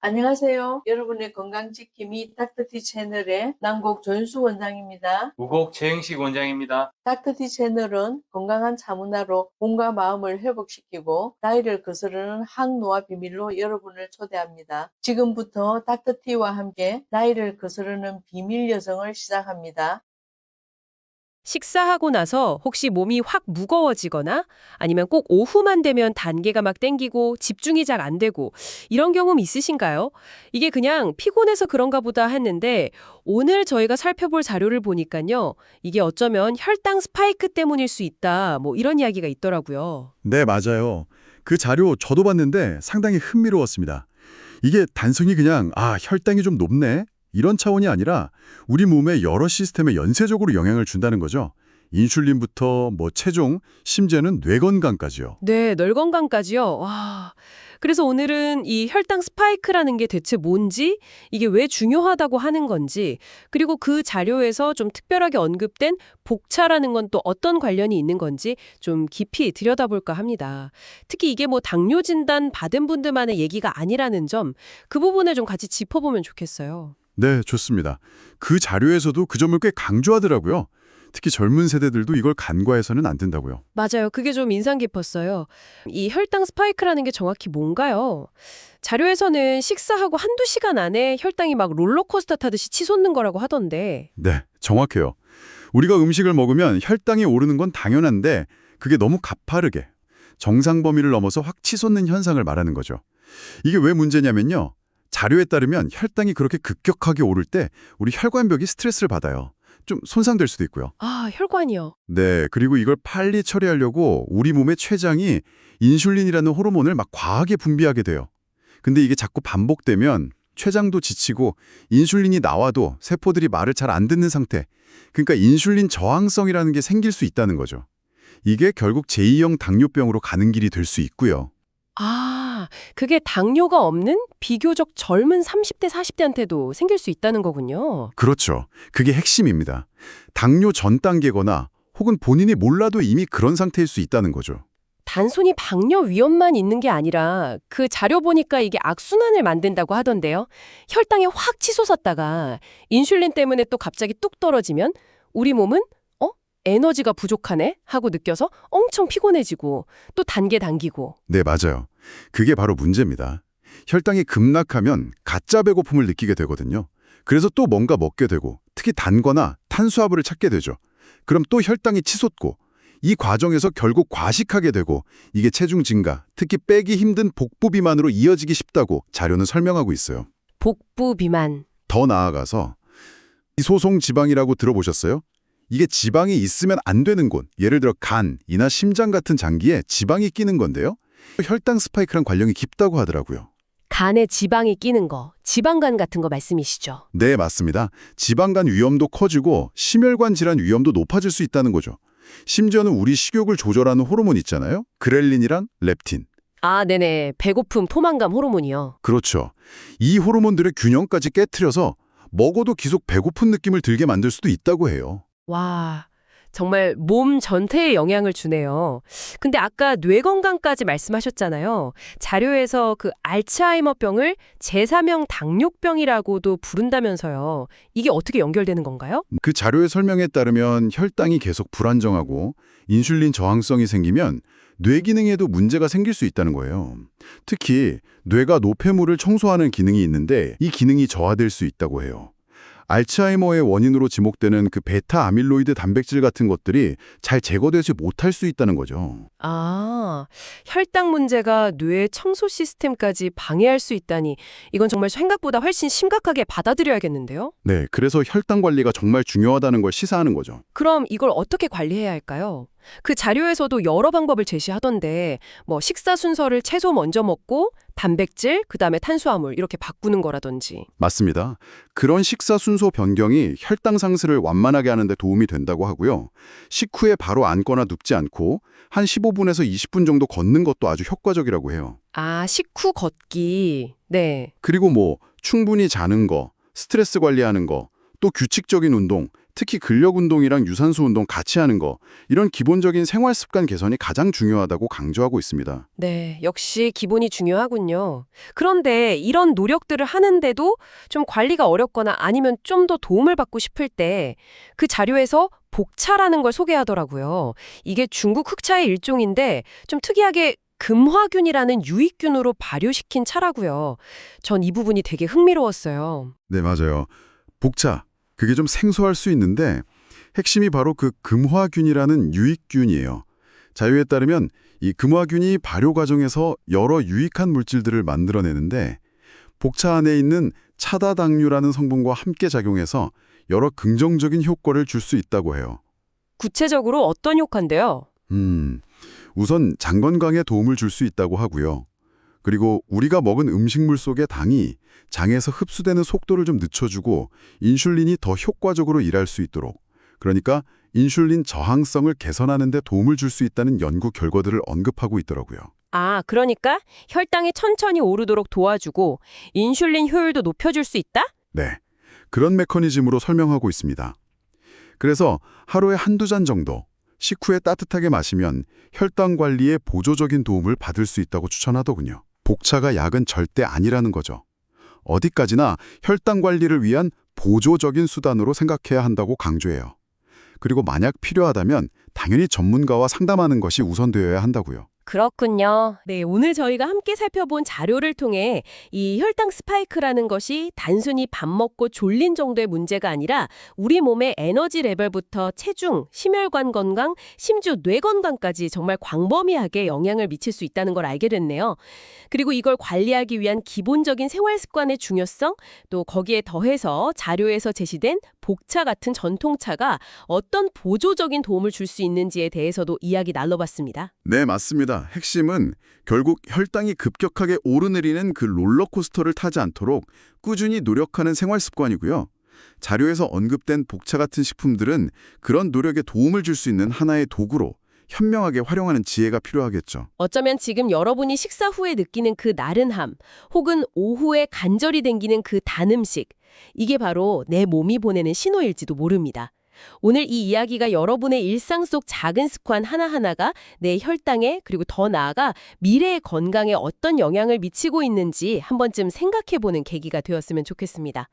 안녕하세요. 여러분의 건강지킴이 닥터티 채널의 남곡 조윤수 원장입니다. 우곡 최영식 원장입니다. 닥터티 채널은 건강한 차문화로 몸과 마음을 회복시키고 나이를 거스르는 항노화 비밀로 여러분을 초대합니다. 지금부터 닥터티와 함께 나이를 거스르는 비밀 여정을 시작합니다. 식사하고 나서 혹시 몸이 확 무거워지거나 아니면 꼭 오후만 되면 단계가 막 땡기고 집중이 잘 안 되고 이런 경험 있으신가요? 이게 그냥 피곤해서 그런가 보다 했는데 오늘 저희가 살펴볼 자료를 보니까요. 이게 어쩌면 혈당 스파이크 때문일 수 있다. 뭐 이런 이야기가 있더라고요. 네, 맞아요. 그 자료 저도 봤는데 상당히 흥미로웠습니다. 이게 단순히 그냥 혈당이 좀 높네? 이런 차원이 아니라 우리 몸의 여러 시스템에 연쇄적으로 영향을 준다는 거죠. 인슐린부터 체중, 심지어는 뇌 건강까지요. 네, 뇌 건강까지요. 와. 그래서 오늘은 이 혈당 스파이크라는 게 대체 뭔지, 이게 왜 중요하다고 하는 건지, 그리고 그 자료에서 좀 특별하게 언급된 복차라는 건 또 어떤 관련이 있는 건지 좀 깊이 들여다볼까 합니다. 특히 이게 당뇨 진단 받은 분들만의 얘기가 아니라는 점, 그 부분을 좀 같이 짚어보면 좋겠어요. 네, 좋습니다. 그 자료에서도 그 점을 꽤 강조하더라고요. 특히 젊은 세대들도 이걸 간과해서는 안 된다고요. 맞아요. 그게 좀 인상 깊었어요. 이 혈당 스파이크라는 게 정확히 뭔가요? 자료에서는 식사하고 한두 시간 안에 혈당이 막 롤러코스터 타듯이 치솟는 거라고 하던데. 네, 정확해요. 우리가 음식을 먹으면 혈당이 오르는 건 당연한데 그게 너무 가파르게 정상 범위를 넘어서 확 치솟는 현상을 말하는 거죠. 이게 왜 문제냐면요. 자료에 따르면 혈당이 그렇게 급격하게 오를 때 우리 혈관벽이 스트레스를 받아요. 좀 손상될 수도 있고요. 아, 혈관이요. 네, 그리고 이걸 빨리 처리하려고 우리 몸의 췌장이 인슐린이라는 호르몬을 막 과하게 분비하게 돼요. 근데 이게 자꾸 반복되면 췌장도 지치고 인슐린이 나와도 세포들이 말을 잘 안 듣는 상태. 그러니까 인슐린 저항성이라는 게 생길 수 있다는 거죠. 이게 결국 제2형 당뇨병으로 가는 길이 될 수 있고요. 아, 그게 당뇨가 없는 비교적 젊은 30대, 40대한테도 생길 수 있다는 거군요. 그렇죠. 그게 핵심입니다. 당뇨 전 단계거나 혹은 본인이 몰라도 이미 그런 상태일 수 있다는 거죠. 단순히 당뇨 위험만 있는 게 아니라 그 자료 보니까 이게 악순환을 만든다고 하던데요. 혈당이 확 치솟았다가 인슐린 때문에 또 갑자기 뚝 떨어지면 우리 몸은 에너지가 부족하네 하고 느껴서 엄청 피곤해지고 또 단계 당기고. 네, 맞아요. 그게 바로 문제입니다. 혈당이 급락하면 가짜 배고픔을 느끼게 되거든요. 그래서 또 뭔가 먹게 되고 특히 단거나 탄수화물을 찾게 되죠. 그럼 또 혈당이 치솟고 이 과정에서 결국 과식하게 되고 이게 체중 증가, 특히 빼기 힘든 복부 비만으로 이어지기 쉽다고 자료는 설명하고 있어요. 복부 비만. 더 나아가서 비소송 지방이라고 들어보셨어요? 이게 지방이 있으면 안 되는 곳, 예를 들어 간, 이나 심장 같은 장기에 지방이 끼는 건데요. 혈당 스파이크랑 관련이 깊다고 하더라고요. 간에 지방이 끼는 거, 지방간 같은 거 말씀이시죠? 네, 맞습니다. 지방간 위험도 커지고 심혈관 질환 위험도 높아질 수 있다는 거죠. 심지어는 우리 식욕을 조절하는 호르몬 있잖아요. 그렐린이랑 렙틴. 아, 네네. 배고픔, 포만감 호르몬이요. 그렇죠. 이 호르몬들의 균형까지 깨트려서 먹어도 계속 배고픈 느낌을 들게 만들 수도 있다고 해요. 와, 정말 몸 전체에 영향을 주네요. 근데 아까 뇌 건강까지 말씀하셨잖아요. 자료에서 그 알츠하이머병을 제3형 당뇨병이라고도 부른다면서요. 이게 어떻게 연결되는 건가요? 그 자료의 설명에 따르면 혈당이 계속 불안정하고 인슐린 저항성이 생기면 뇌 기능에도 문제가 생길 수 있다는 거예요. 특히 뇌가 노폐물을 청소하는 기능이 있는데 이 기능이 저하될 수 있다고 해요. 알츠하이머의 원인으로 지목되는 그 베타 아밀로이드 단백질 같은 것들이 잘 제거되지 못할 수 있다는 거죠. 아, 혈당 문제가 뇌 청소 시스템까지 방해할 수 있다니 이건 정말 생각보다 훨씬 심각하게 받아들여야겠는데요? 네, 그래서 혈당 관리가 정말 중요하다는 걸 시사하는 거죠. 그럼 이걸 어떻게 관리해야 할까요? 그 자료에서도 여러 방법을 제시하던데 식사 순서를 채소 먼저 먹고 단백질, 그다음에 탄수화물 이렇게 바꾸는 거라든지. 맞습니다. 그런 식사 순서 변경이 혈당 상승을 완만하게 하는 데 도움이 된다고 하고요. 식후에 바로 앉거나 눕지 않고 한 15분에서 20분 정도 걷는 것도 아주 효과적이라고 해요. 아, 식후 걷기. 네. 그리고 충분히 자는 거, 스트레스 관리하는 거, 또 규칙적인 운동, 특히 근력 운동이랑 유산소 운동 같이 하는 거, 이런 기본적인 생활 습관 개선이 가장 중요하다고 강조하고 있습니다. 네, 역시 기본이 중요하군요. 그런데 이런 노력들을 하는데도 좀 관리가 어렵거나 아니면 좀 더 도움을 받고 싶을 때 그 자료에서 복차라는 걸 소개하더라고요. 이게 중국 흑차의 일종인데 좀 특이하게 금화균이라는 유익균으로 발효시킨 차라고요. 전 이 부분이 되게 흥미로웠어요. 네, 맞아요. 복차, 그게 좀 생소할 수 있는데 핵심이 바로 그 금화균이라는 유익균이에요. 자료에 따르면 이 금화균이 발효 과정에서 여러 유익한 물질들을 만들어내는데 복차 안에 있는 차다당류라는 성분과 함께 작용해서 여러 긍정적인 효과를 줄 수 있다고 해요. 구체적으로 어떤 효과인데요? 우선 장 건강에 도움을 줄 수 있다고 하고요. 그리고 우리가 먹은 음식물 속의 당이 장에서 흡수되는 속도를 좀 늦춰주고 인슐린이 더 효과적으로 일할 수 있도록, 그러니까 인슐린 저항성을 개선하는 데 도움을 줄 수 있다는 연구 결과들을 언급하고 있더라고요. 아, 그러니까 혈당이 천천히 오르도록 도와주고 인슐린 효율도 높여줄 수 있다? 네, 그런 메커니즘으로 설명하고 있습니다. 그래서 하루에 한두 잔 정도, 식후에 따뜻하게 마시면 혈당 관리에 보조적인 도움을 받을 수 있다고 추천하더군요. 복차가 약은 절대 아니라는 거죠. 어디까지나 혈당 관리를 위한 보조적인 수단으로 생각해야 한다고 강조해요. 그리고 만약 필요하다면 당연히 전문가와 상담하는 것이 우선되어야 한다고요. 그렇군요. 네, 오늘 저희가 함께 살펴본 자료를 통해 이 혈당 스파이크라는 것이 단순히 밥 먹고 졸린 정도의 문제가 아니라 우리 몸의 에너지 레벨부터 체중, 심혈관 건강, 심지어 뇌 건강까지 정말 광범위하게 영향을 미칠 수 있다는 걸 알게 됐네요. 그리고 이걸 관리하기 위한 기본적인 생활 습관의 중요성, 또 거기에 더해서 자료에서 제시된 복차 같은 전통차가 어떤 보조적인 도움을 줄 수 있는지에 대해서도 이야기 나눠봤습니다. 네, 맞습니다. 핵심은 결국 혈당이 급격하게 오르내리는 그 롤러코스터를 타지 않도록 꾸준히 노력하는 생활 습관이고요. 자료에서 언급된 복차 같은 식품들은 그런 노력에 도움을 줄 수 있는 하나의 도구로 현명하게 활용하는 지혜가 필요하겠죠. 어쩌면 지금 여러분이 식사 후에 느끼는 그 나른함, 혹은 오후에 간절히 땡기는 그 단 음식, 이게 바로 내 몸이 보내는 신호일지도 모릅니다. 오늘 이 이야기가 여러분의 일상 속 작은 습관 하나하나가 내 혈당에, 그리고 더 나아가 미래의 건강에 어떤 영향을 미치고 있는지 한 번쯤 생각해보는 계기가 되었으면 좋겠습니다.